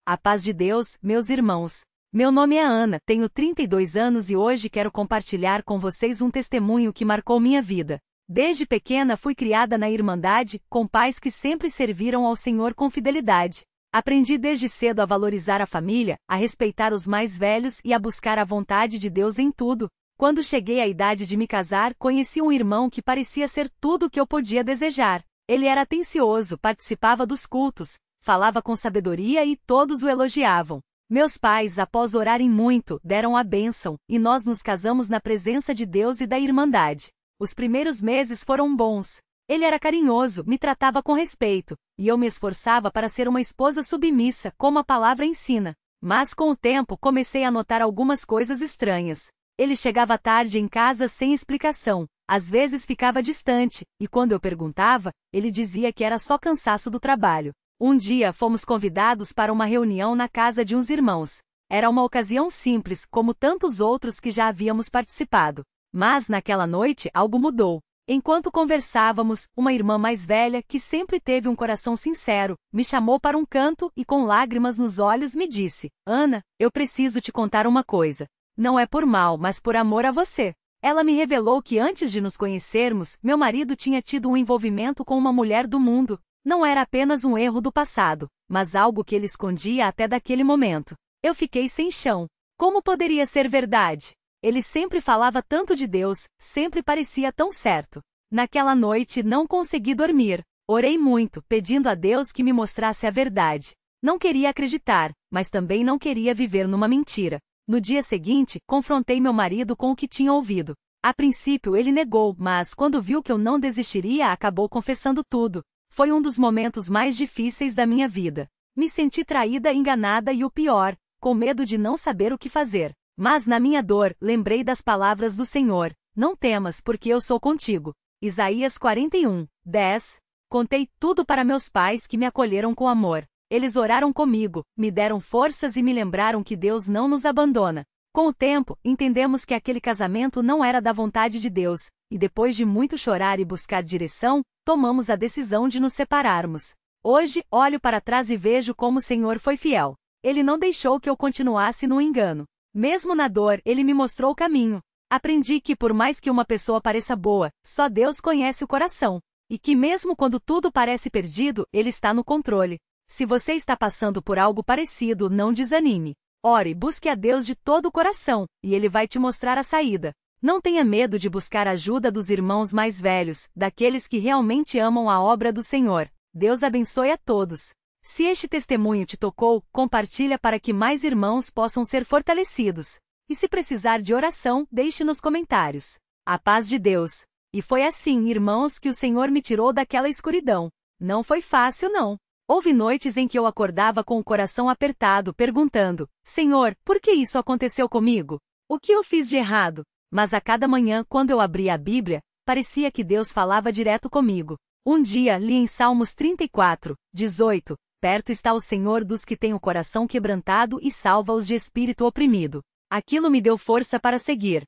A paz de Deus, meus irmãos. Meu nome é Ana, tenho 32 anos e hoje quero compartilhar com vocês um testemunho que marcou minha vida. Desde pequena fui criada na Irmandade, com pais que sempre serviram ao Senhor com fidelidade. Aprendi desde cedo a valorizar a família, a respeitar os mais velhos e a buscar a vontade de Deus em tudo. Quando cheguei à idade de me casar, conheci um irmão que parecia ser tudo o que eu podia desejar. Ele era atencioso, participava dos cultos, falava com sabedoria e todos o elogiavam. Meus pais, após orarem muito, deram a bênção, e nós nos casamos na presença de Deus e da Irmandade. Os primeiros meses foram bons. Ele era carinhoso, me tratava com respeito, e eu me esforçava para ser uma esposa submissa, como a palavra ensina. Mas com o tempo comecei a notar algumas coisas estranhas. Ele chegava tarde em casa sem explicação, às vezes ficava distante, e quando eu perguntava, ele dizia que era só cansaço do trabalho. Um dia fomos convidados para uma reunião na casa de uns irmãos. Era uma ocasião simples, como tantos outros que já havíamos participado. Mas naquela noite algo mudou. Enquanto conversávamos, uma irmã mais velha, que sempre teve um coração sincero, me chamou para um canto e com lágrimas nos olhos me disse: Ana, eu preciso te contar uma coisa. Não é por mal, mas por amor a você. Ela me revelou que antes de nos conhecermos, meu marido tinha tido um envolvimento com uma mulher do mundo. Não era apenas um erro do passado, mas algo que ele escondia até daquele momento. Eu fiquei sem chão. Como poderia ser verdade? Ele sempre falava tanto de Deus, sempre parecia tão certo. Naquela noite não consegui dormir. Orei muito, pedindo a Deus que me mostrasse a verdade. Não queria acreditar, mas também não queria viver numa mentira. No dia seguinte, confrontei meu marido com o que tinha ouvido. A princípio ele negou, mas quando viu que eu não desistiria, acabou confessando tudo. Foi um dos momentos mais difíceis da minha vida. Me senti traída, enganada e o pior, com medo de não saber o que fazer. Mas na minha dor, lembrei das palavras do Senhor: não temas, porque eu sou contigo. Isaías 41, 10. Contei tudo para meus pais, que me acolheram com amor. Eles oraram comigo, me deram forças e me lembraram que Deus não nos abandona. Com o tempo, entendemos que aquele casamento não era da vontade de Deus, e depois de muito chorar e buscar direção, tomamos a decisão de nos separarmos. Hoje, olho para trás e vejo como o Senhor foi fiel. Ele não deixou que eu continuasse no engano. Mesmo na dor, Ele me mostrou o caminho. Aprendi que por mais que uma pessoa pareça boa, só Deus conhece o coração. E que mesmo quando tudo parece perdido, Ele está no controle. Se você está passando por algo parecido, não desanime. Ore, busque a Deus de todo o coração, e Ele vai te mostrar a saída. Não tenha medo de buscar a ajuda dos irmãos mais velhos, daqueles que realmente amam a obra do Senhor. Deus abençoe a todos. Se este testemunho te tocou, compartilha para que mais irmãos possam ser fortalecidos. E se precisar de oração, deixe nos comentários. A paz de Deus. E foi assim, irmãos, que o Senhor me tirou daquela escuridão. Não foi fácil, não. Houve noites em que eu acordava com o coração apertado, perguntando: Senhor, por que isso aconteceu comigo? O que eu fiz de errado? Mas a cada manhã, quando eu abria a Bíblia, parecia que Deus falava direto comigo. Um dia, li em Salmos 34, 18, perto está o Senhor dos que têm o coração quebrantado e salva-os de espírito oprimido. Aquilo me deu força para seguir.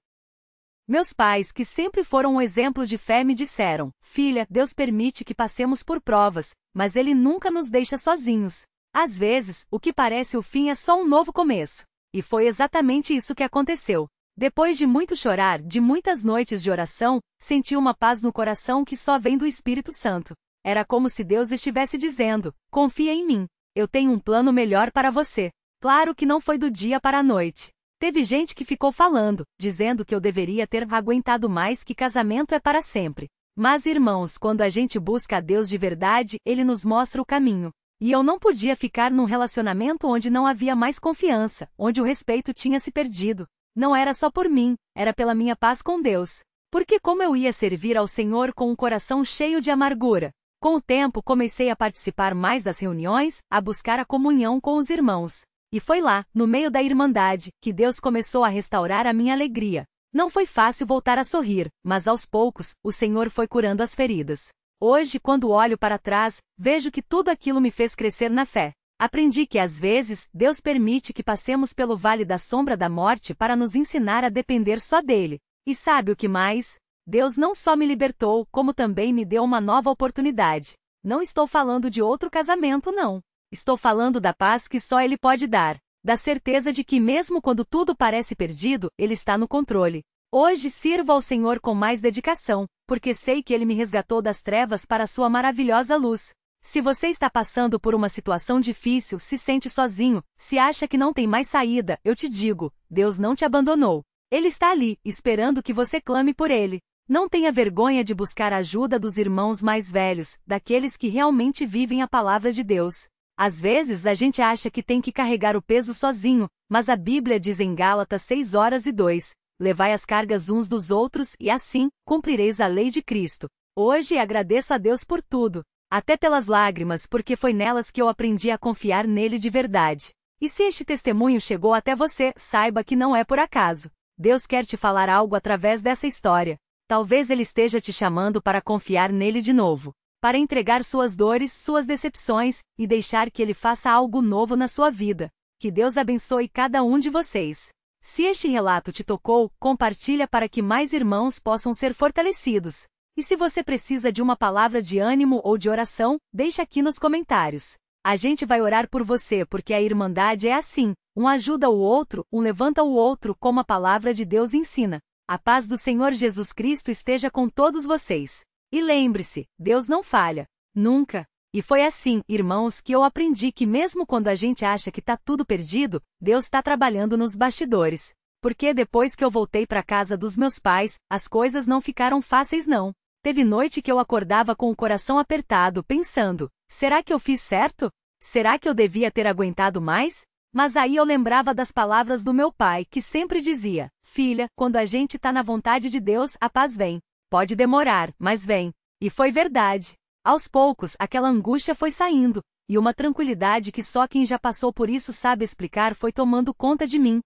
Meus pais, que sempre foram um exemplo de fé, me disseram: Filha, Deus permite que passemos por provas, mas Ele nunca nos deixa sozinhos. Às vezes, o que parece o fim é só um novo começo. E foi exatamente isso que aconteceu. Depois de muito chorar, de muitas noites de oração, senti uma paz no coração que só vem do Espírito Santo. Era como se Deus estivesse dizendo: confia em mim. Eu tenho um plano melhor para você. Claro que não foi do dia para a noite. Teve gente que ficou falando, dizendo que eu deveria ter aguentado mais, que casamento é para sempre. Mas, irmãos, quando a gente busca a Deus de verdade, Ele nos mostra o caminho. E eu não podia ficar num relacionamento onde não havia mais confiança, onde o respeito tinha se perdido. Não era só por mim, era pela minha paz com Deus. Porque como eu ia servir ao Senhor com um coração cheio de amargura? Com o tempo comecei a participar mais das reuniões, a buscar a comunhão com os irmãos. E foi lá, no meio da Irmandade, que Deus começou a restaurar a minha alegria. Não foi fácil voltar a sorrir, mas aos poucos, o Senhor foi curando as feridas. Hoje, quando olho para trás, vejo que tudo aquilo me fez crescer na fé. Aprendi que às vezes, Deus permite que passemos pelo vale da sombra da morte para nos ensinar a depender só dele. E sabe o que mais? Deus não só me libertou, como também me deu uma nova oportunidade. Não estou falando de outro casamento, não. Estou falando da paz que só Ele pode dar. Da certeza de que mesmo quando tudo parece perdido, Ele está no controle. Hoje sirvo ao Senhor com mais dedicação, porque sei que Ele me resgatou das trevas para a sua maravilhosa luz. Se você está passando por uma situação difícil, se sente sozinho, se acha que não tem mais saída, eu te digo, Deus não te abandonou. Ele está ali, esperando que você clame por Ele. Não tenha vergonha de buscar a ajuda dos irmãos mais velhos, daqueles que realmente vivem a palavra de Deus. Às vezes a gente acha que tem que carregar o peso sozinho, mas a Bíblia diz em Gálatas 6:2, levai as cargas uns dos outros e assim, cumprireis a lei de Cristo. Hoje agradeço a Deus por tudo, até pelas lágrimas, porque foi nelas que eu aprendi a confiar nele de verdade. E se este testemunho chegou até você, saiba que não é por acaso. Deus quer te falar algo através dessa história. Talvez Ele esteja te chamando para confiar nele de novo, para entregar suas dores, suas decepções, e deixar que Ele faça algo novo na sua vida. Que Deus abençoe cada um de vocês. Se este relato te tocou, compartilha para que mais irmãos possam ser fortalecidos. E se você precisa de uma palavra de ânimo ou de oração, deixa aqui nos comentários. A gente vai orar por você porque a irmandade é assim, um ajuda o outro, um levanta o outro, como a palavra de Deus ensina. A paz do Senhor Jesus Cristo esteja com todos vocês. E lembre-se, Deus não falha. Nunca. E foi assim, irmãos, que eu aprendi que mesmo quando a gente acha que tá tudo perdido, Deus está trabalhando nos bastidores. Porque depois que eu voltei para casa dos meus pais, as coisas não ficaram fáceis não. Teve noite que eu acordava com o coração apertado, pensando, será que eu fiz certo? Será que eu devia ter aguentado mais? Mas aí eu lembrava das palavras do meu pai, que sempre dizia, filha, quando a gente tá na vontade de Deus, a paz vem. Pode demorar, mas vem. E foi verdade. Aos poucos, aquela angústia foi saindo, e uma tranquilidade que só quem já passou por isso sabe explicar foi tomando conta de mim.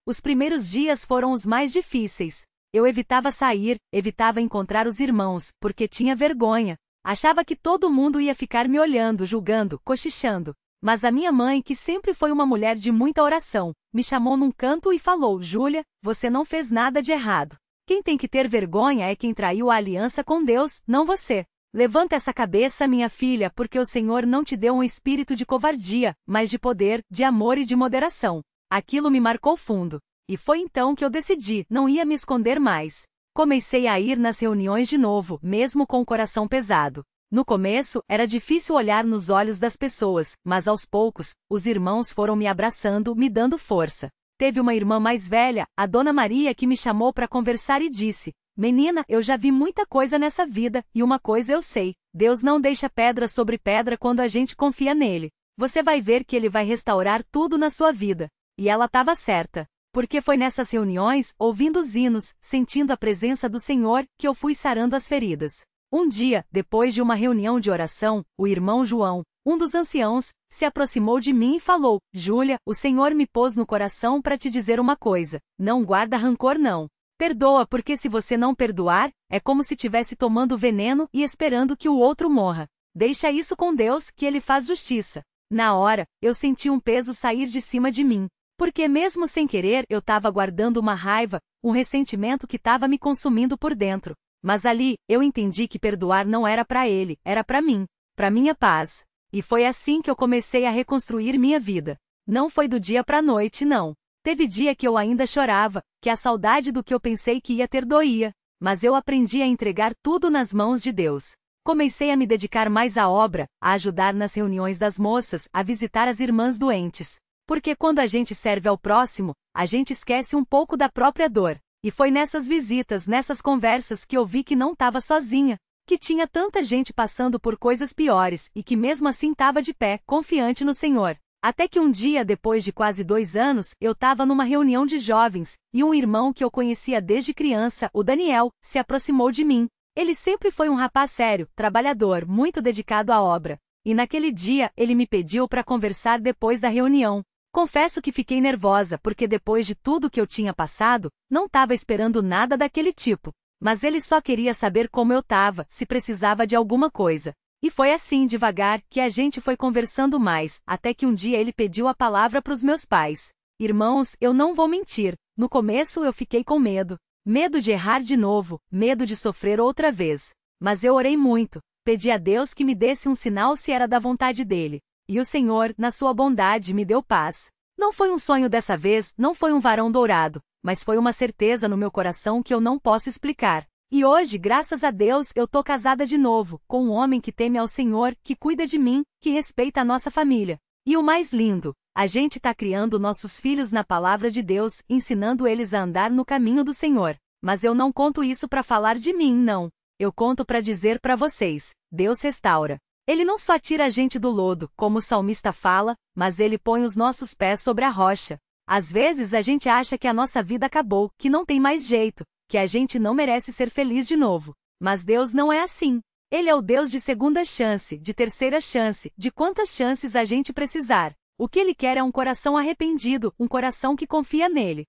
Os primeiros dias foram os mais difíceis. Eu evitava sair, evitava encontrar os irmãos, porque tinha vergonha. Achava que todo mundo ia ficar me olhando, julgando, cochichando. Mas a minha mãe, que sempre foi uma mulher de muita oração, me chamou num canto e falou, Júlia, você não fez nada de errado. Quem tem que ter vergonha é quem traiu a aliança com Deus, não você. Levanta essa cabeça, minha filha, porque o Senhor não te deu um espírito de covardia, mas de poder, de amor e de moderação. Aquilo me marcou fundo. E foi então que eu decidi, não ia me esconder mais. Comecei a ir nas reuniões de novo, mesmo com o coração pesado. No começo, era difícil olhar nos olhos das pessoas, mas aos poucos, os irmãos foram me abraçando, me dando força. Teve uma irmã mais velha, a Dona Maria, que me chamou para conversar e disse, menina, eu já vi muita coisa nessa vida, e uma coisa eu sei, Deus não deixa pedra sobre pedra quando a gente confia nele. Você vai ver que ele vai restaurar tudo na sua vida. E ela estava certa. Porque foi nessas reuniões, ouvindo os hinos, sentindo a presença do Senhor, que eu fui sarando as feridas. Um dia, depois de uma reunião de oração, o irmão João, um dos anciãos, se aproximou de mim e falou, Júlia, o Senhor me pôs no coração para te dizer uma coisa, não guarda rancor não. Perdoa porque se você não perdoar, é como se tivesse tomando veneno e esperando que o outro morra. Deixa isso com Deus, que Ele faz justiça. Na hora, eu senti um peso sair de cima de mim. Porque mesmo sem querer eu estava guardando uma raiva, um ressentimento que estava me consumindo por dentro. Mas ali, eu entendi que perdoar não era para ele, era para mim, para minha paz. E foi assim que eu comecei a reconstruir minha vida. Não foi do dia para a noite, não. Teve dia que eu ainda chorava, que a saudade do que eu pensei que ia ter doía. Mas eu aprendi a entregar tudo nas mãos de Deus. Comecei a me dedicar mais à obra, a ajudar nas reuniões das moças, a visitar as irmãs doentes. Porque quando a gente serve ao próximo, a gente esquece um pouco da própria dor. E foi nessas visitas, nessas conversas que eu vi que não estava sozinha, que tinha tanta gente passando por coisas piores e que mesmo assim estava de pé, confiante no Senhor. Até que um dia, depois de quase 2 anos, eu estava numa reunião de jovens, e um irmão que eu conhecia desde criança, o Daniel, se aproximou de mim. Ele sempre foi um rapaz sério, trabalhador, muito dedicado à obra. E naquele dia, ele me pediu para conversar depois da reunião. Confesso que fiquei nervosa porque depois de tudo que eu tinha passado, não estava esperando nada daquele tipo. Mas ele só queria saber como eu estava, se precisava de alguma coisa. E foi assim, devagar, que a gente foi conversando mais, até que um dia ele pediu a palavra para os meus pais. Irmãos, eu não vou mentir, no começo eu fiquei com medo. Medo de errar de novo, medo de sofrer outra vez. Mas eu orei muito, pedi a Deus que me desse um sinal se era da vontade dele. e o Senhor, na sua bondade, me deu paz. Não foi um sonho dessa vez, não foi um varão dourado, mas foi uma certeza no meu coração que eu não posso explicar. E hoje, graças a Deus, eu tô casada de novo, com um homem que teme ao Senhor, que cuida de mim, que respeita a nossa família. E o mais lindo, a gente tá criando nossos filhos na palavra de Deus, ensinando eles a andar no caminho do Senhor. Mas eu não conto isso para falar de mim, não. Eu conto para dizer para vocês, Deus restaura. Ele não só tira a gente do lodo, como o salmista fala, mas ele põe os nossos pés sobre a rocha. Às vezes a gente acha que a nossa vida acabou, que não tem mais jeito, que a gente não merece ser feliz de novo. Mas Deus não é assim. Ele é o Deus de segunda chance, de terceira chance, de quantas chances a gente precisar. O que Ele quer é um coração arrependido, um coração que confia nele.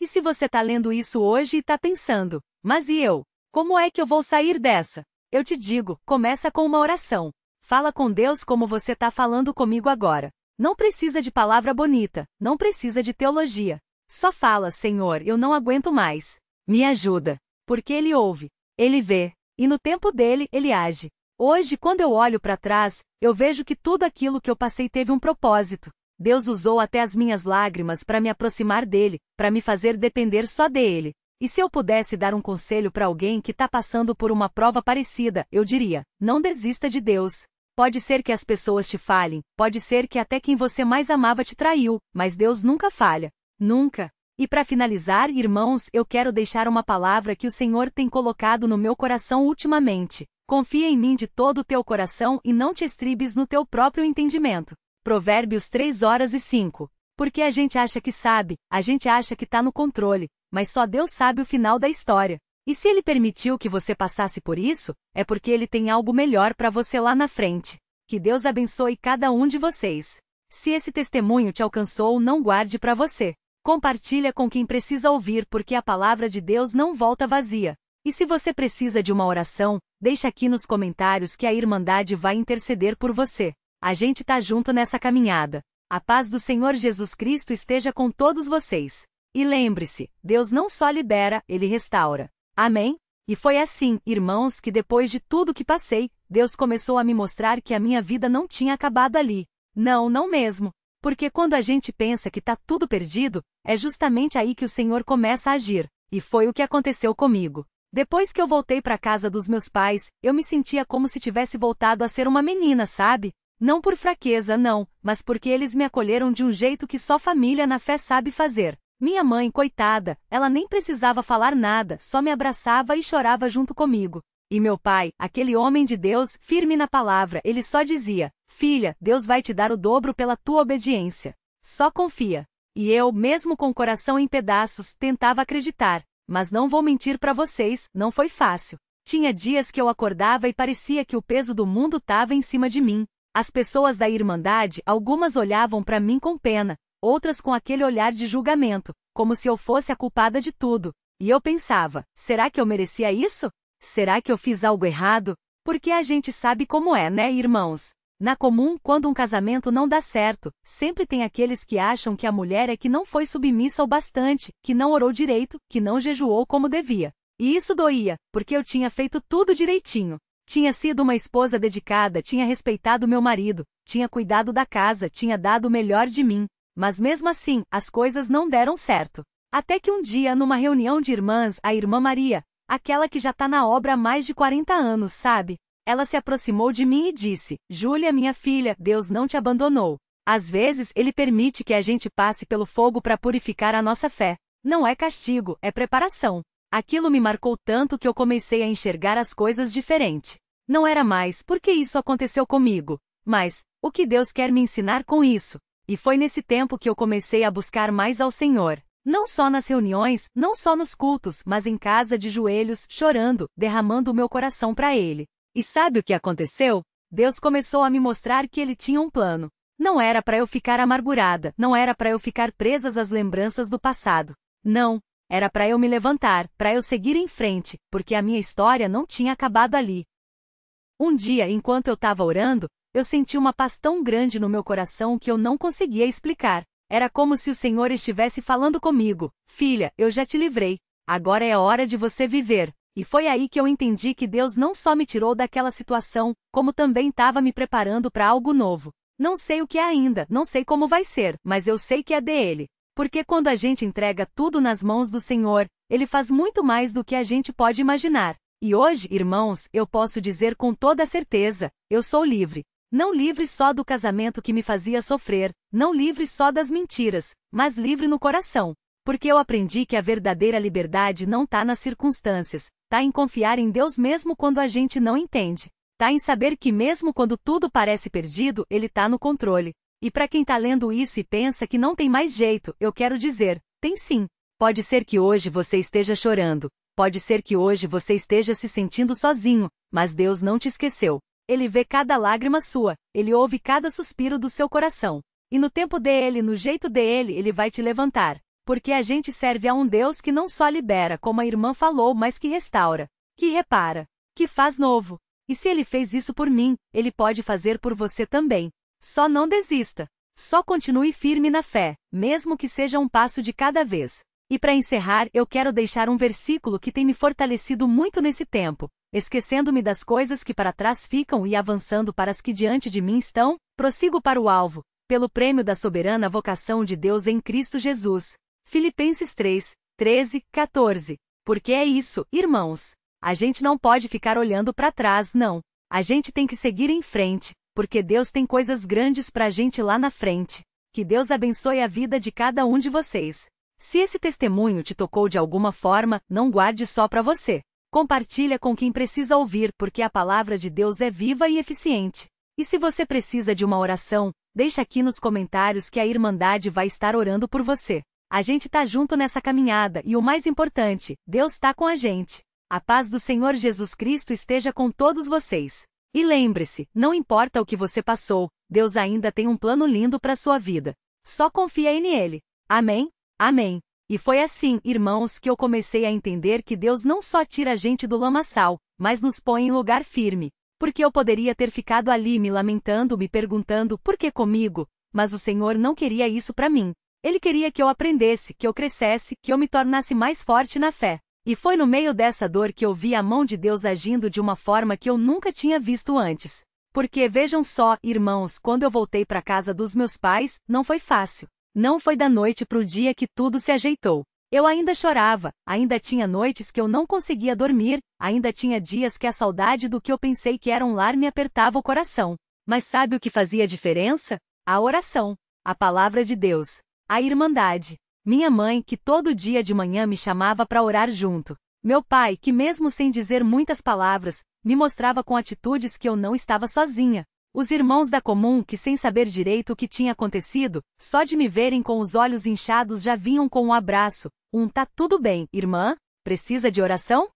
E se você tá lendo isso hoje e tá pensando, mas e eu? Como é que eu vou sair dessa? Eu te digo, começa com uma oração. Fala com Deus como você tá falando comigo agora. Não precisa de palavra bonita, não precisa de teologia. Só fala, Senhor, eu não aguento mais. Me ajuda. Porque Ele ouve, Ele vê, e no tempo dele, Ele age. Hoje, quando eu olho para trás, eu vejo que tudo aquilo que eu passei teve um propósito. Deus usou até as minhas lágrimas para me aproximar dele, para me fazer depender só dele. E se eu pudesse dar um conselho para alguém que está passando por uma prova parecida, eu diria, não desista de Deus. Pode ser que as pessoas te falhem, pode ser que até quem você mais amava te traiu, mas Deus nunca falha. Nunca. E para finalizar, irmãos, eu quero deixar uma palavra que o Senhor tem colocado no meu coração ultimamente. Confia em mim de todo o teu coração e não te estribes no teu próprio entendimento. Provérbios 3:5. Porque a gente acha que sabe, a gente acha que está no controle, mas só Deus sabe o final da história. E se Ele permitiu que você passasse por isso, é porque Ele tem algo melhor para você lá na frente. Que Deus abençoe cada um de vocês. Se esse testemunho te alcançou, não guarde para você. Compartilha com quem precisa ouvir, porque a palavra de Deus não volta vazia. E se você precisa de uma oração, deixa aqui nos comentários que a Irmandade vai interceder por você. A gente tá junto nessa caminhada. A paz do Senhor Jesus Cristo esteja com todos vocês. E lembre-se, Deus não só libera, Ele restaura. Amém? E foi assim, irmãos, que depois de tudo que passei, Deus começou a me mostrar que a minha vida não tinha acabado ali. Não, não mesmo. Porque quando a gente pensa que tá tudo perdido, é justamente aí que o Senhor começa a agir. E foi o que aconteceu comigo. Depois que eu voltei para casa dos meus pais, eu me sentia como se tivesse voltado a ser uma menina, sabe? Não por fraqueza, não, mas porque eles me acolheram de um jeito que só família na fé sabe fazer. Minha mãe, coitada, ela nem precisava falar nada, só me abraçava e chorava junto comigo. E meu pai, aquele homem de Deus, firme na palavra, ele só dizia, filha, Deus vai te dar o dobro pela tua obediência. Só confia. E eu, mesmo com o coração em pedaços, tentava acreditar. Mas não vou mentir para vocês, não foi fácil. Tinha dias que eu acordava e parecia que o peso do mundo estava em cima de mim. As pessoas da Irmandade, algumas olhavam para mim com pena, outras com aquele olhar de julgamento, como se eu fosse a culpada de tudo. E eu pensava, será que eu merecia isso? Será que eu fiz algo errado? Porque a gente sabe como é, né, irmãos? Na comum, quando um casamento não dá certo, sempre tem aqueles que acham que a mulher é que não foi submissa o bastante, que não orou direito, que não jejuou como devia. E isso doía, porque eu tinha feito tudo direitinho. Tinha sido uma esposa dedicada, tinha respeitado meu marido, tinha cuidado da casa, tinha dado o melhor de mim. Mas mesmo assim, as coisas não deram certo. Até que um dia, numa reunião de irmãs, a irmã Maria, aquela que já tá na obra há mais de 40 anos, sabe? Ela se aproximou de mim e disse, Júlia, minha filha, Deus não te abandonou. Às vezes, Ele permite que a gente passe pelo fogo para purificar a nossa fé. Não é castigo, é preparação. Aquilo me marcou tanto que eu comecei a enxergar as coisas diferente. Não era mais, por que isso aconteceu comigo? Mas, o que Deus quer me ensinar com isso? E foi nesse tempo que eu comecei a buscar mais ao Senhor. Não só nas reuniões, não só nos cultos, mas em casa de joelhos, chorando, derramando o meu coração para Ele. E sabe o que aconteceu? Deus começou a me mostrar que Ele tinha um plano. Não era para eu ficar amargurada, não era para eu ficar presa às lembranças do passado. Não, era para eu me levantar, para eu seguir em frente, porque a minha história não tinha acabado ali. Um dia, enquanto eu estava orando, eu senti uma paz tão grande no meu coração que eu não conseguia explicar. Era como se o Senhor estivesse falando comigo, filha, eu já te livrei, agora é a hora de você viver. E foi aí que eu entendi que Deus não só me tirou daquela situação, como também estava me preparando para algo novo. Não sei o que é ainda, não sei como vai ser, mas eu sei que é dele. Porque quando a gente entrega tudo nas mãos do Senhor, Ele faz muito mais do que a gente pode imaginar. E hoje, irmãos, eu posso dizer com toda certeza, eu sou livre. Não livre só do casamento que me fazia sofrer, não livre só das mentiras, mas livre no coração. Porque eu aprendi que a verdadeira liberdade não está nas circunstâncias, está em confiar em Deus mesmo quando a gente não entende. Está em saber que mesmo quando tudo parece perdido, Ele está no controle. E para quem está lendo isso e pensa que não tem mais jeito, eu quero dizer, tem sim. Pode ser que hoje você esteja chorando, pode ser que hoje você esteja se sentindo sozinho, mas Deus não te esqueceu. Ele vê cada lágrima sua, Ele ouve cada suspiro do seu coração. E no tempo dele, no jeito dele, Ele vai te levantar. Porque a gente serve a um Deus que não só libera, como a irmã falou, mas que restaura, que repara, que faz novo. E se Ele fez isso por mim, Ele pode fazer por você também. Só não desista. Só continue firme na fé, mesmo que seja um passo de cada vez. E para encerrar, eu quero deixar um versículo que tem me fortalecido muito nesse tempo. Esquecendo-me das coisas que para trás ficam e avançando para as que diante de mim estão, prossigo para o alvo, pelo prêmio da soberana vocação de Deus em Cristo Jesus. Filipenses 3, 13, 14. Porque é isso, irmãos. A gente não pode ficar olhando para trás, não. A gente tem que seguir em frente, porque Deus tem coisas grandes para a gente lá na frente. Que Deus abençoe a vida de cada um de vocês. Se esse testemunho te tocou de alguma forma, não guarde só para você. Compartilha com quem precisa ouvir, porque a palavra de Deus é viva e eficiente. E se você precisa de uma oração, deixa aqui nos comentários que a Irmandade vai estar orando por você. A gente tá junto nessa caminhada e o mais importante, Deus está com a gente. A paz do Senhor Jesus Cristo esteja com todos vocês. E lembre-se, não importa o que você passou, Deus ainda tem um plano lindo para sua vida. Só confia nele. Amém? Amém. E foi assim, irmãos, que eu comecei a entender que Deus não só tira a gente do lamaçal, mas nos põe em lugar firme. Porque eu poderia ter ficado ali me lamentando, me perguntando por que comigo, mas o Senhor não queria isso para mim. Ele queria que eu aprendesse, que eu crescesse, que eu me tornasse mais forte na fé. E foi no meio dessa dor que eu vi a mão de Deus agindo de uma forma que eu nunca tinha visto antes. Porque vejam só, irmãos, quando eu voltei para casa dos meus pais, não foi fácil. Não foi da noite para o dia que tudo se ajeitou. Eu ainda chorava, ainda tinha noites que eu não conseguia dormir, ainda tinha dias que a saudade do que eu pensei que era um lar me apertava o coração. Mas sabe o que fazia diferença? A oração, a palavra de Deus. A Irmandade. Minha mãe, que todo dia de manhã me chamava para orar junto. Meu pai, que mesmo sem dizer muitas palavras, me mostrava com atitudes que eu não estava sozinha. Os irmãos da comum que sem saber direito o que tinha acontecido, só de me verem com os olhos inchados já vinham com um abraço. Tá tudo bem, irmã? Precisa de oração?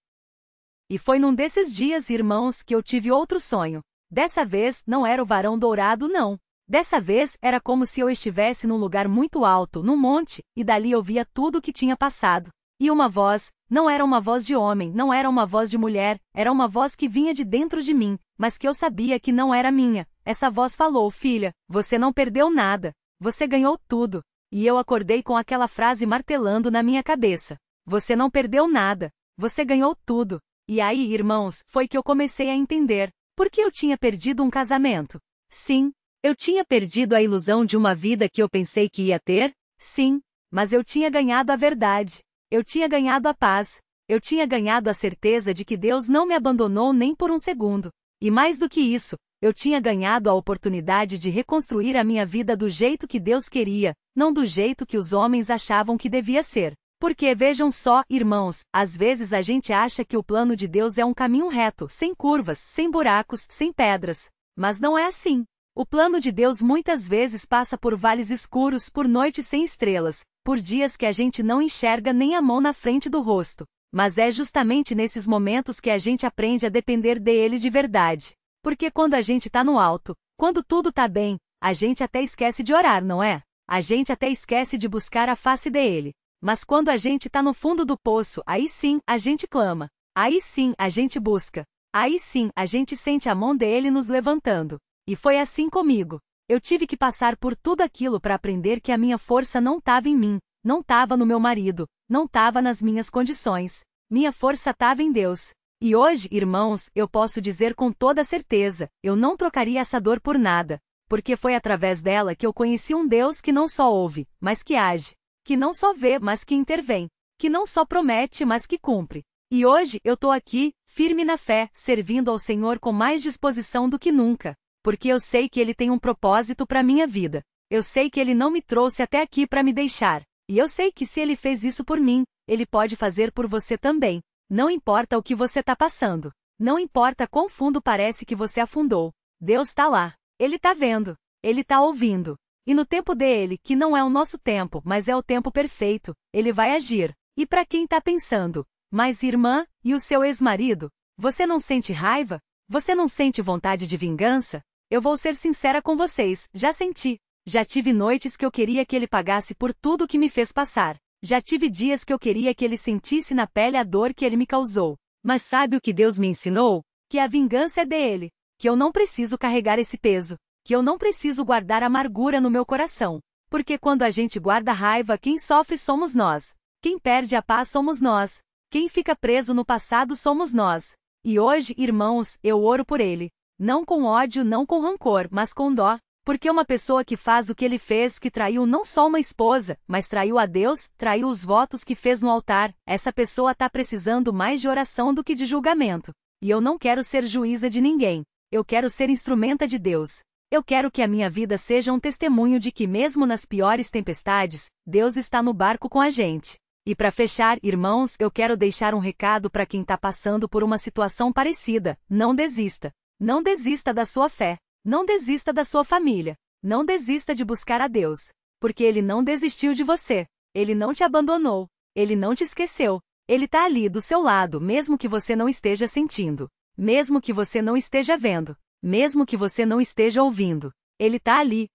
E foi num desses dias, irmãos, que eu tive outro sonho. Dessa vez, não era o varão dourado, não. Dessa vez, era como se eu estivesse num lugar muito alto, num monte, e dali eu via tudo o que tinha passado. E uma voz, não era uma voz de homem, não era uma voz de mulher, era uma voz que vinha de dentro de mim, mas que eu sabia que não era minha. Essa voz falou: filha, você não perdeu nada, você ganhou tudo. E eu acordei com aquela frase martelando na minha cabeça. Você não perdeu nada, você ganhou tudo. E aí, irmãos, foi que eu comecei a entender. Por que eu tinha perdido um casamento? Sim. Eu tinha perdido a ilusão de uma vida que eu pensei que ia ter? Sim. Mas eu tinha ganhado a verdade. Eu tinha ganhado a paz. Eu tinha ganhado a certeza de que Deus não me abandonou nem por um segundo. E mais do que isso, eu tinha ganhado a oportunidade de reconstruir a minha vida do jeito que Deus queria, não do jeito que os homens achavam que devia ser. Porque vejam só, irmãos, às vezes a gente acha que o plano de Deus é um caminho reto, sem curvas, sem buracos, sem pedras. Mas não é assim. O plano de Deus muitas vezes passa por vales escuros, por noites sem estrelas, por dias que a gente não enxerga nem a mão na frente do rosto. Mas é justamente nesses momentos que a gente aprende a depender dele de verdade. Porque quando a gente tá no alto, quando tudo tá bem, a gente até esquece de orar, não é? A gente até esquece de buscar a face dele. Mas quando a gente tá no fundo do poço, aí sim, a gente clama. Aí sim, a gente busca. Aí sim, a gente sente a mão dele nos levantando. E foi assim comigo. Eu tive que passar por tudo aquilo para aprender que a minha força não estava em mim, não estava no meu marido, não estava nas minhas condições. Minha força estava em Deus. E hoje, irmãos, eu posso dizer com toda certeza, eu não trocaria essa dor por nada. porque foi através dela que eu conheci um Deus que não só ouve, mas que age, que não só vê, mas que intervém, que não só promete, mas que cumpre. E hoje eu tô aqui, firme na fé, servindo ao Senhor com mais disposição do que nunca, porque eu sei que Ele tem um propósito para minha vida. Eu sei que Ele não me trouxe até aqui para me deixar, e eu sei que se Ele fez isso por mim, Ele pode fazer por você também. Não importa o que você tá passando, não importa quão fundo parece que você afundou, Deus tá lá, Ele tá vendo, Ele tá ouvindo. E no tempo dele, que não é o nosso tempo, mas é o tempo perfeito, Ele vai agir. E para quem tá pensando, mas irmã, e o seu ex-marido? Você não sente raiva? Você não sente vontade de vingança? Eu vou ser sincera com vocês, já senti. Já tive noites que eu queria que ele pagasse por tudo que me fez passar. Já tive dias que eu queria que ele sentisse na pele a dor que ele me causou. Mas sabe o que Deus me ensinou? Que a vingança é dele. Que eu não preciso carregar esse peso. Que eu não preciso guardar amargura no meu coração. Porque quando a gente guarda raiva, quem sofre somos nós. Quem perde a paz somos nós. Quem fica preso no passado somos nós. E hoje, irmãos, eu oro por ele. Não com ódio, não com rancor, mas com dó. Porque uma pessoa que faz o que ele fez, que traiu não só uma esposa, mas traiu a Deus, traiu os votos que fez no altar, essa pessoa tá precisando mais de oração do que de julgamento. E eu não quero ser juíza de ninguém. Eu quero ser instrumenta de Deus. Eu quero que a minha vida seja um testemunho de que mesmo nas piores tempestades, Deus está no barco com a gente. E para fechar, irmãos, eu quero deixar um recado para quem está passando por uma situação parecida. Não desista. Não desista da sua fé. Não desista da sua família. Não desista de buscar a Deus. Porque Ele não desistiu de você. Ele não te abandonou. Ele não te esqueceu. Ele está ali do seu lado, mesmo que você não esteja sentindo. Mesmo que você não esteja vendo. Mesmo que você não esteja ouvindo. Ele está ali.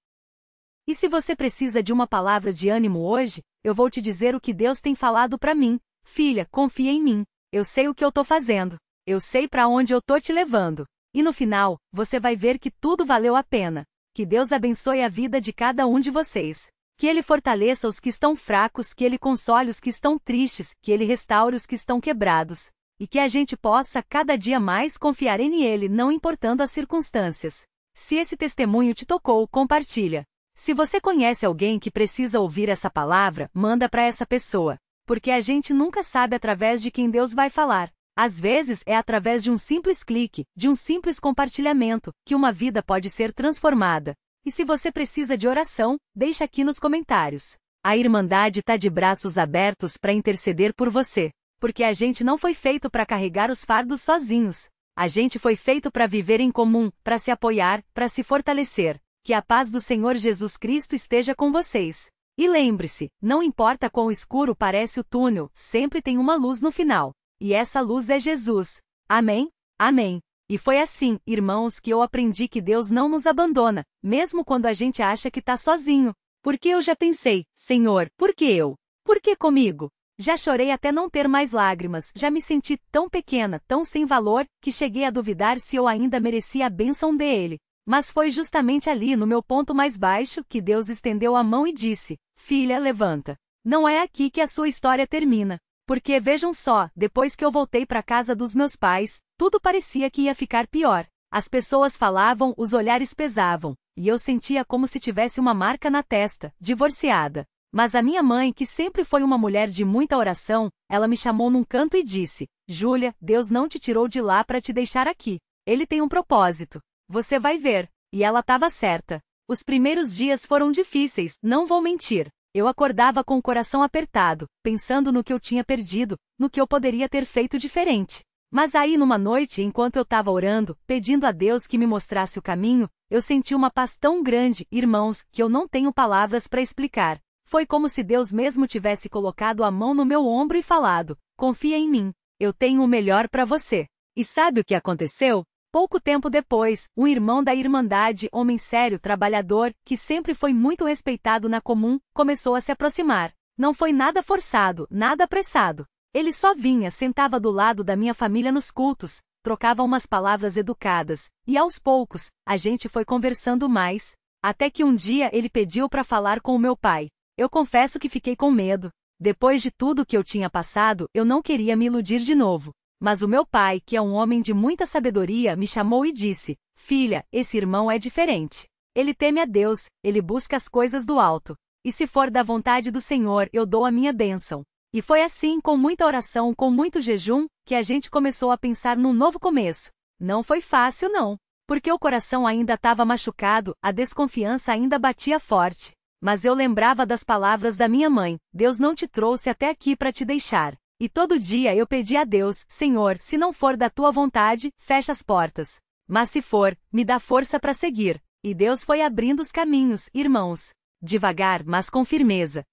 E se você precisa de uma palavra de ânimo hoje, eu vou te dizer o que Deus tem falado para mim. Filha, confia em mim. Eu sei o que eu tô fazendo. Eu sei para onde eu tô te levando. E no final, você vai ver que tudo valeu a pena. Que Deus abençoe a vida de cada um de vocês. Que Ele fortaleça os que estão fracos, que Ele console os que estão tristes, que Ele restaure os que estão quebrados. E que a gente possa cada dia mais confiar em Ele, não importando as circunstâncias. Se esse testemunho te tocou, compartilha. Se você conhece alguém que precisa ouvir essa palavra, manda para essa pessoa. Porque a gente nunca sabe através de quem Deus vai falar. Às vezes é através de um simples clique, de um simples compartilhamento, que uma vida pode ser transformada. E se você precisa de oração, deixa aqui nos comentários. A Irmandade está de braços abertos para interceder por você. Porque a gente não foi feito para carregar os fardos sozinhos. A gente foi feito para viver em comum, para se apoiar, para se fortalecer. Que a paz do Senhor Jesus Cristo esteja com vocês. E lembre-se, não importa quão escuro parece o túnel, sempre tem uma luz no final. E essa luz é Jesus. Amém? Amém. E foi assim, irmãos, que eu aprendi que Deus não nos abandona, mesmo quando a gente acha que tá sozinho. Porque eu já pensei, Senhor, por que eu? Por que comigo? Já chorei até não ter mais lágrimas, já me senti tão pequena, tão sem valor, que cheguei a duvidar se eu ainda merecia a bênção dele. Mas foi justamente ali, no meu ponto mais baixo, que Deus estendeu a mão e disse, filha, levanta. Não é aqui que a sua história termina. Porque vejam só, depois que eu voltei para casa dos meus pais, tudo parecia que ia ficar pior. As pessoas falavam, os olhares pesavam, e eu sentia como se tivesse uma marca na testa, divorciada. Mas a minha mãe, que sempre foi uma mulher de muita oração, ela me chamou num canto e disse, Júlia, Deus não te tirou de lá para te deixar aqui. Ele tem um propósito. Você vai ver. E ela estava certa. Os primeiros dias foram difíceis, não vou mentir. Eu acordava com o coração apertado, pensando no que eu tinha perdido, no que eu poderia ter feito diferente. Mas aí numa noite, enquanto eu estava orando, pedindo a Deus que me mostrasse o caminho, eu senti uma paz tão grande, irmãos, que eu não tenho palavras para explicar. Foi como se Deus mesmo tivesse colocado a mão no meu ombro e falado, confia em mim, eu tenho o melhor para você. E sabe o que aconteceu? Pouco tempo depois, um irmão da Irmandade, homem sério, trabalhador, que sempre foi muito respeitado na comum, começou a se aproximar. Não foi nada forçado, nada apressado. Ele só vinha, sentava do lado da minha família nos cultos, trocava umas palavras educadas, e aos poucos, a gente foi conversando mais, até que um dia ele pediu para falar com o meu pai. Eu confesso que fiquei com medo. Depois de tudo que eu tinha passado, eu não queria me iludir de novo. Mas o meu pai, que é um homem de muita sabedoria, me chamou e disse, filha, esse irmão é diferente. Ele teme a Deus, ele busca as coisas do alto. E se for da vontade do Senhor, eu dou a minha bênção. E foi assim, com muita oração, com muito jejum, que a gente começou a pensar num novo começo. Não foi fácil não. Porque o coração ainda estava machucado, a desconfiança ainda batia forte. Mas eu lembrava das palavras da minha mãe: Deus não te trouxe até aqui para te deixar. E todo dia eu pedia a Deus: Senhor, se não for da tua vontade, fecha as portas. Mas se for, me dá força para seguir. E Deus foi abrindo os caminhos, irmãos. Devagar, mas com firmeza.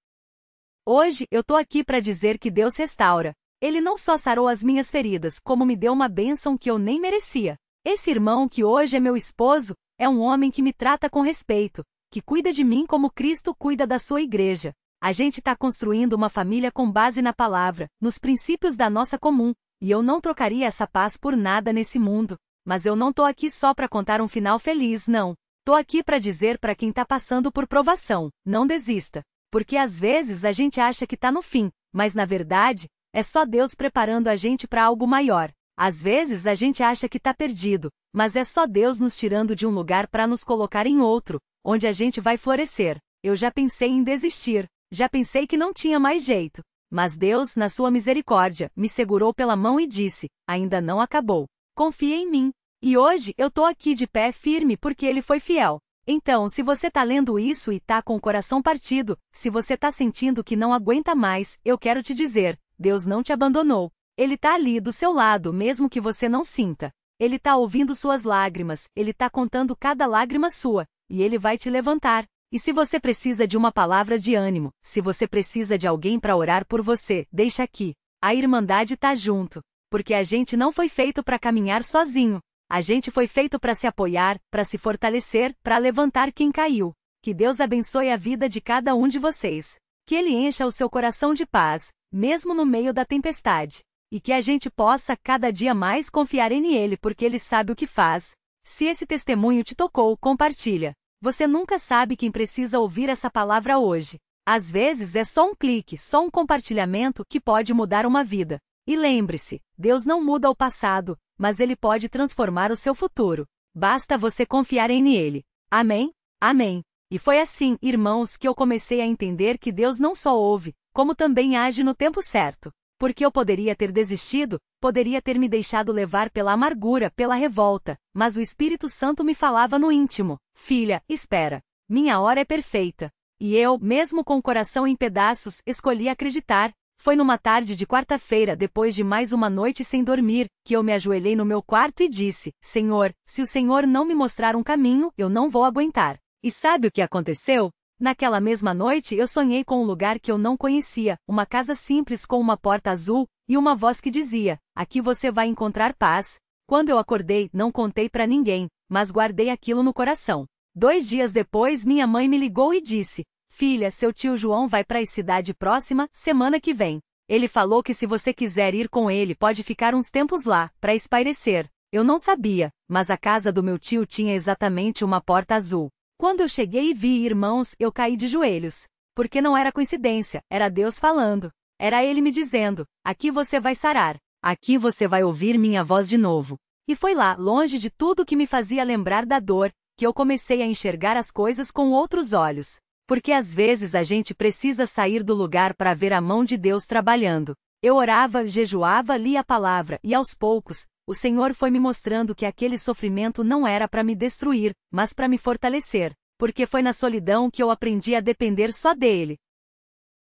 Hoje, eu tô aqui para dizer que Deus restaura. Ele não só sarou as minhas feridas, como me deu uma bênção que eu nem merecia. Esse irmão que hoje é meu esposo, é um homem que me trata com respeito, que cuida de mim como Cristo cuida da sua igreja. A gente está construindo uma família com base na palavra, nos princípios da nossa comum, e eu não trocaria essa paz por nada nesse mundo. Mas eu não tô aqui só para contar um final feliz, não. Tô aqui para dizer para quem tá passando por provação: não desista. Porque às vezes a gente acha que tá no fim, mas na verdade, é só Deus preparando a gente para algo maior. Às vezes a gente acha que tá perdido, mas é só Deus nos tirando de um lugar para nos colocar em outro, onde a gente vai florescer. Eu já pensei em desistir, já pensei que não tinha mais jeito. Mas Deus, na sua misericórdia, me segurou pela mão e disse: ainda não acabou. Confia em mim. E hoje eu tô aqui de pé firme porque Ele foi fiel. Então, se você tá lendo isso e tá com o coração partido, se você tá sentindo que não aguenta mais, eu quero te dizer: Deus não te abandonou. Ele tá ali do seu lado, mesmo que você não sinta. Ele tá ouvindo suas lágrimas, Ele tá contando cada lágrima sua, e Ele vai te levantar. E se você precisa de uma palavra de ânimo, se você precisa de alguém para orar por você, deixa aqui. A Irmandade tá junto. Porque a gente não foi feito para caminhar sozinho. A gente foi feito para se apoiar, para se fortalecer, para levantar quem caiu. Que Deus abençoe a vida de cada um de vocês. Que Ele encha o seu coração de paz, mesmo no meio da tempestade. E que a gente possa cada dia mais confiar em Ele porque Ele sabe o que faz. Se esse testemunho te tocou, compartilha. Você nunca sabe quem precisa ouvir essa palavra hoje. Às vezes é só um clique, só um compartilhamento que pode mudar uma vida. E lembre-se, Deus não muda o passado, mas Ele pode transformar o seu futuro. Basta você confiar em Ele. Amém? Amém. E foi assim, irmãos, que eu comecei a entender que Deus não só ouve, como também age no tempo certo. Porque eu poderia ter desistido, poderia ter me deixado levar pela amargura, pela revolta, mas o Espírito Santo me falava no íntimo: filha, espera. Minha hora é perfeita. E eu, mesmo com o coração em pedaços, escolhi acreditar. Foi numa tarde de quarta-feira, depois de mais uma noite sem dormir, que eu me ajoelhei no meu quarto e disse: Senhor, se o Senhor não me mostrar um caminho, eu não vou aguentar. E sabe o que aconteceu? Naquela mesma noite eu sonhei com um lugar que eu não conhecia, uma casa simples com uma porta azul, e uma voz que dizia: aqui você vai encontrar paz. Quando eu acordei, não contei para ninguém, mas guardei aquilo no coração. 2 dias depois minha mãe me ligou e disse: filha, seu tio João vai para a cidade próxima, semana que vem. Ele falou que se você quiser ir com ele pode ficar uns tempos lá, para espairecer. Eu não sabia, mas a casa do meu tio tinha exatamente uma porta azul. Quando eu cheguei e vi, irmãos, eu caí de joelhos. Porque não era coincidência, era Deus falando. Era Ele me dizendo: aqui você vai sarar. Aqui você vai ouvir minha voz de novo. E foi lá, longe de tudo que me fazia lembrar da dor, que eu comecei a enxergar as coisas com outros olhos. Porque às vezes a gente precisa sair do lugar para ver a mão de Deus trabalhando. Eu orava, jejuava, lia a palavra, e aos poucos, o Senhor foi me mostrando que aquele sofrimento não era para me destruir, mas para me fortalecer. Porque foi na solidão que eu aprendi a depender só dele.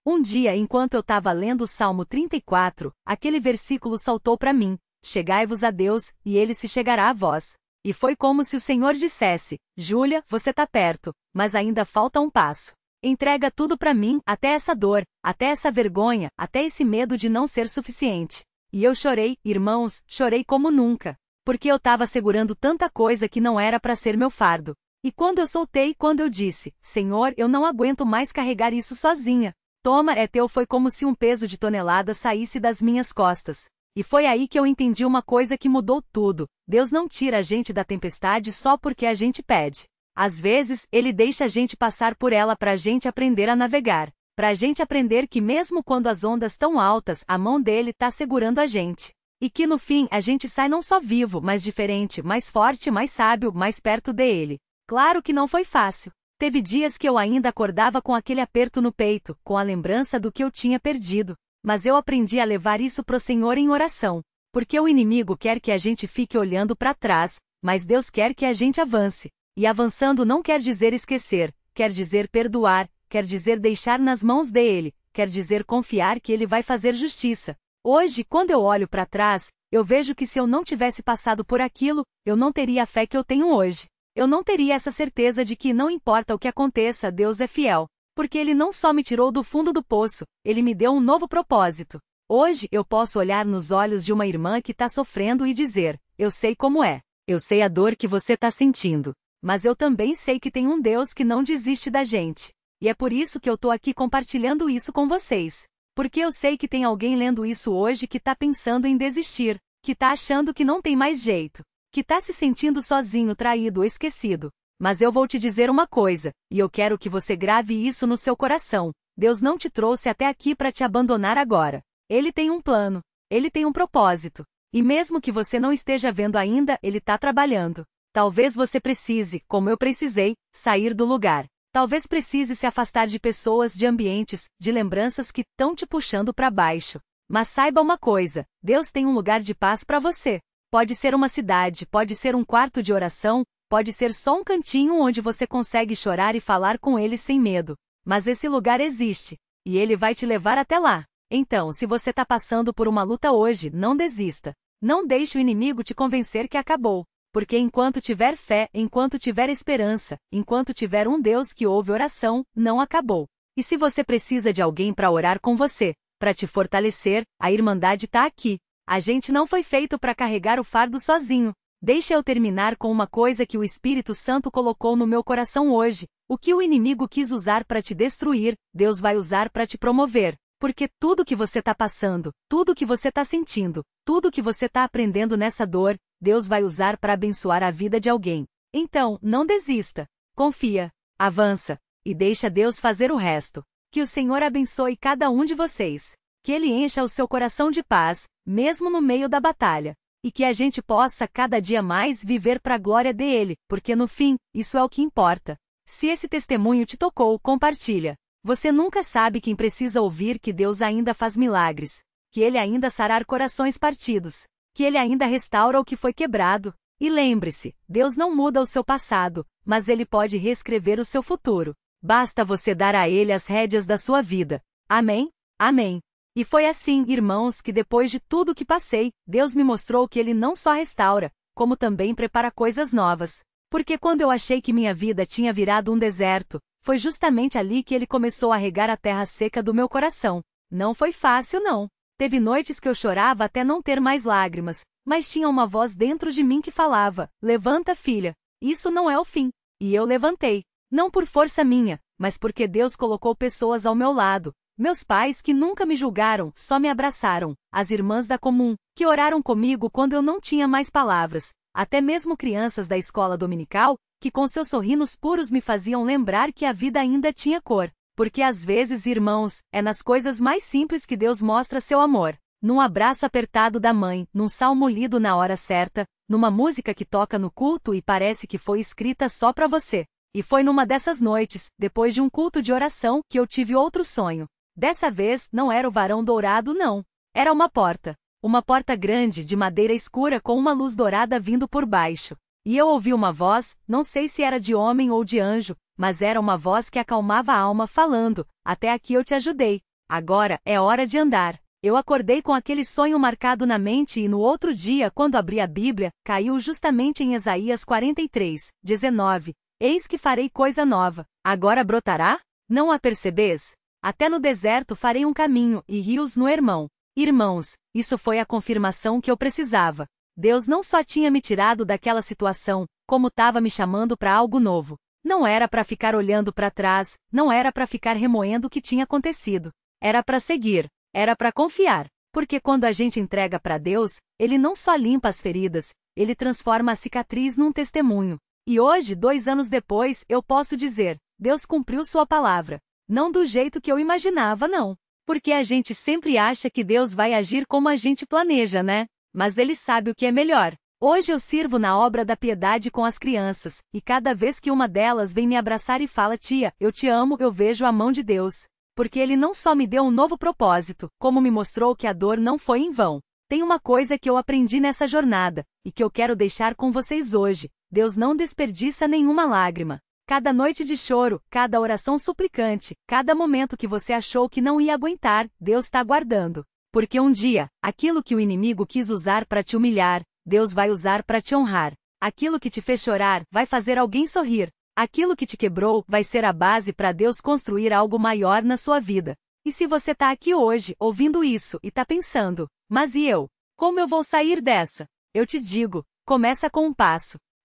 Um dia, enquanto eu estava lendo o Salmo 34, aquele versículo saltou para mim: chegai-vos a Deus, e Ele se chegará a vós. E foi como se o Senhor dissesse: Júlia, você tá perto, mas ainda falta um passo. Entrega tudo para mim, até essa dor, até essa vergonha, até esse medo de não ser suficiente. E eu chorei, irmãos, chorei como nunca. Porque eu estava segurando tanta coisa que não era para ser meu fardo. E quando eu soltei, quando eu disse: Senhor, eu não aguento mais carregar isso sozinha. Toma, é teu, foi como se um peso de toneladas saísse das minhas costas. E foi aí que eu entendi uma coisa que mudou tudo: Deus não tira a gente da tempestade só porque a gente pede. Às vezes, Ele deixa a gente passar por ela para a gente aprender a navegar. Para a gente aprender que mesmo quando as ondas estão altas, a mão dele está segurando a gente. E que no fim a gente sai não só vivo, mas diferente, mais forte, mais sábio, mais perto dele. Claro que não foi fácil. Teve dias que eu ainda acordava com aquele aperto no peito, com a lembrança do que eu tinha perdido. Mas eu aprendi a levar isso pro Senhor em oração. Porque o inimigo quer que a gente fique olhando para trás, mas Deus quer que a gente avance. E avançando não quer dizer esquecer, quer dizer perdoar, quer dizer deixar nas mãos dele, quer dizer confiar que ele vai fazer justiça. Hoje, quando eu olho para trás, eu vejo que se eu não tivesse passado por aquilo, eu não teria a fé que eu tenho hoje. Eu não teria essa certeza de que não importa o que aconteça, Deus é fiel. Porque ele não só me tirou do fundo do poço, ele me deu um novo propósito. Hoje eu posso olhar nos olhos de uma irmã que está sofrendo e dizer: eu sei como é. Eu sei a dor que você está sentindo. Mas eu também sei que tem um Deus que não desiste da gente. E é por isso que eu tô aqui compartilhando isso com vocês. Porque eu sei que tem alguém lendo isso hoje que está pensando em desistir, que está achando que não tem mais jeito, que está se sentindo sozinho, traído ou esquecido. Mas eu vou te dizer uma coisa, e eu quero que você grave isso no seu coração. Deus não te trouxe até aqui para te abandonar agora. Ele tem um plano. Ele tem um propósito. E mesmo que você não esteja vendo ainda, ele está trabalhando. Talvez você precise, como eu precisei, sair do lugar. Talvez precise se afastar de pessoas, de ambientes, de lembranças que estão te puxando para baixo. Mas saiba uma coisa, Deus tem um lugar de paz para você. Pode ser uma cidade, pode ser um quarto de oração, pode ser só um cantinho onde você consegue chorar e falar com ele sem medo. Mas esse lugar existe. E ele vai te levar até lá. Então, se você está passando por uma luta hoje, não desista. Não deixe o inimigo te convencer que acabou. Porque enquanto tiver fé, enquanto tiver esperança, enquanto tiver um Deus que ouve oração, não acabou. E se você precisa de alguém para orar com você, para te fortalecer, a Irmandade está aqui. A gente não foi feito para carregar o fardo sozinho. Deixa eu terminar com uma coisa que o Espírito Santo colocou no meu coração hoje. O que o inimigo quis usar para te destruir, Deus vai usar para te promover. Porque tudo que você está passando, tudo que você está sentindo, tudo que você está aprendendo nessa dor, Deus vai usar para abençoar a vida de alguém. Então, não desista. Confia, avança, e deixa Deus fazer o resto. Que o Senhor abençoe cada um de vocês. Que Ele encha o seu coração de paz, mesmo no meio da batalha. E que a gente possa cada dia mais viver para a glória dele, porque no fim, isso é o que importa. Se esse testemunho te tocou, compartilha. Você nunca sabe quem precisa ouvir que Deus ainda faz milagres, que Ele ainda sarar corações partidos, que Ele ainda restaura o que foi quebrado. E lembre-se, Deus não muda o seu passado, mas Ele pode reescrever o seu futuro. Basta você dar a Ele as rédeas da sua vida. Amém? Amém. E foi assim, irmãos, que depois de tudo que passei, Deus me mostrou que Ele não só restaura, como também prepara coisas novas. Porque quando eu achei que minha vida tinha virado um deserto, foi justamente ali que Ele começou a regar a terra seca do meu coração. Não foi fácil, não. Teve noites que eu chorava até não ter mais lágrimas, mas tinha uma voz dentro de mim que falava: levanta, filha. Isso não é o fim. E eu levantei. Não por força minha, mas porque Deus colocou pessoas ao meu lado. Meus pais que nunca me julgaram, só me abraçaram. As irmãs da comum, que oraram comigo quando eu não tinha mais palavras. Até mesmo crianças da escola dominical, que com seus sorrisos puros me faziam lembrar que a vida ainda tinha cor. Porque às vezes, irmãos, é nas coisas mais simples que Deus mostra seu amor. Num abraço apertado da mãe, num salmo lido na hora certa, numa música que toca no culto e parece que foi escrita só para você. E foi numa dessas noites, depois de um culto de oração, que eu tive outro sonho. Dessa vez, não era o varão dourado, não. Era uma porta. Uma porta grande, de madeira escura com uma luz dourada vindo por baixo. E eu ouvi uma voz, não sei se era de homem ou de anjo, mas era uma voz que acalmava a alma falando: até aqui eu te ajudei. Agora é hora de andar. Eu acordei com aquele sonho marcado na mente e no outro dia, quando abri a Bíblia, caiu justamente em Isaías 43, 19. Eis que farei coisa nova. Agora brotará? Não a percebes? Até no deserto farei um caminho, e rios no Hermão. Irmãos, isso foi a confirmação que eu precisava. Deus não só tinha me tirado daquela situação, como estava me chamando para algo novo. Não era para ficar olhando para trás, não era para ficar remoendo o que tinha acontecido. Era para seguir, era para confiar. Porque quando a gente entrega para Deus, Ele não só limpa as feridas, Ele transforma a cicatriz num testemunho. E hoje, 2 anos depois, eu posso dizer: Deus cumpriu sua palavra. Não do jeito que eu imaginava, não. Porque a gente sempre acha que Deus vai agir como a gente planeja, né? Mas Ele sabe o que é melhor. Hoje eu sirvo na obra da piedade com as crianças, e cada vez que uma delas vem me abraçar e fala: tia, eu te amo, eu vejo a mão de Deus. Porque Ele não só me deu um novo propósito, como me mostrou que a dor não foi em vão. Tem uma coisa que eu aprendi nessa jornada, e que eu quero deixar com vocês hoje: Deus não desperdiça nenhuma lágrima. Cada noite de choro, cada oração suplicante, cada momento que você achou que não ia aguentar, Deus está guardando. Porque um dia, aquilo que o inimigo quis usar para te humilhar, Deus vai usar para te honrar. Aquilo que te fez chorar, vai fazer alguém sorrir. Aquilo que te quebrou, vai ser a base para Deus construir algo maior na sua vida. E se você está aqui hoje, ouvindo isso, e está pensando: mas e eu? Como eu vou sair dessa? Eu te digo, começa com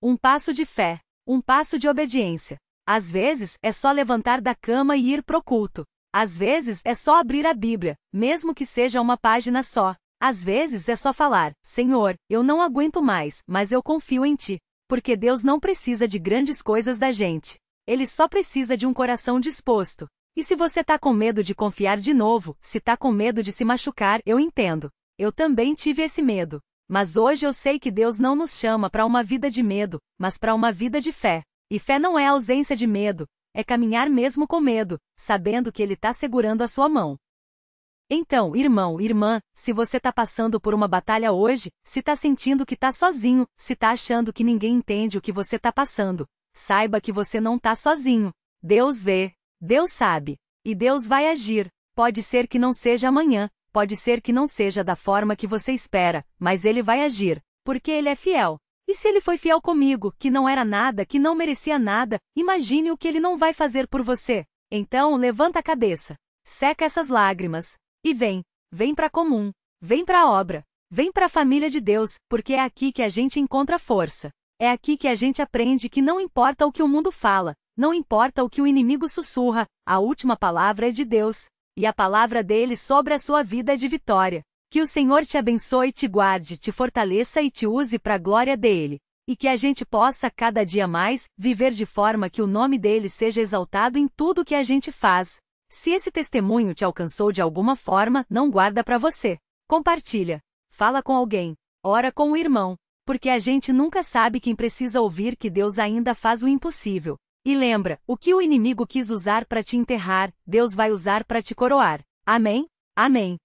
um passo de fé, um passo de obediência. Às vezes, é só levantar da cama e ir pro culto. Às vezes, é só abrir a Bíblia, mesmo que seja uma página só. Às vezes é só falar: Senhor, eu não aguento mais, mas eu confio em Ti. Porque Deus não precisa de grandes coisas da gente. Ele só precisa de um coração disposto. E se você tá com medo de confiar de novo, se tá com medo de se machucar, eu entendo. Eu também tive esse medo. Mas hoje eu sei que Deus não nos chama para uma vida de medo, mas para uma vida de fé. E fé não é ausência de medo, é caminhar mesmo com medo, sabendo que Ele tá segurando a sua mão. Então, irmão, irmã, se você tá passando por uma batalha hoje, se tá sentindo que tá sozinho, se tá achando que ninguém entende o que você tá passando, saiba que você não tá sozinho. Deus vê, Deus sabe, e Deus vai agir. Pode ser que não seja amanhã, pode ser que não seja da forma que você espera, mas Ele vai agir, porque Ele é fiel. E se Ele foi fiel comigo, que não era nada, que não merecia nada, imagine o que Ele não vai fazer por você. Então, levanta a cabeça, seca essas lágrimas. E vem para comum, vem para a obra, vem para a família de Deus, porque é aqui que a gente encontra força. É aqui que a gente aprende que não importa o que o mundo fala, não importa o que o inimigo sussurra, a última palavra é de Deus. E a palavra dele sobre a sua vida é de vitória. Que o Senhor te abençoe, te guarde, te fortaleça e te use para a glória dele. E que a gente possa, cada dia mais, viver de forma que o nome dele seja exaltado em tudo que a gente faz. Se esse testemunho te alcançou de alguma forma, não guarda para você. Compartilha. Fala com alguém. Ora com o irmão. Porque a gente nunca sabe quem precisa ouvir que Deus ainda faz o impossível. E lembra, o que o inimigo quis usar para te enterrar, Deus vai usar para te coroar. Amém? Amém.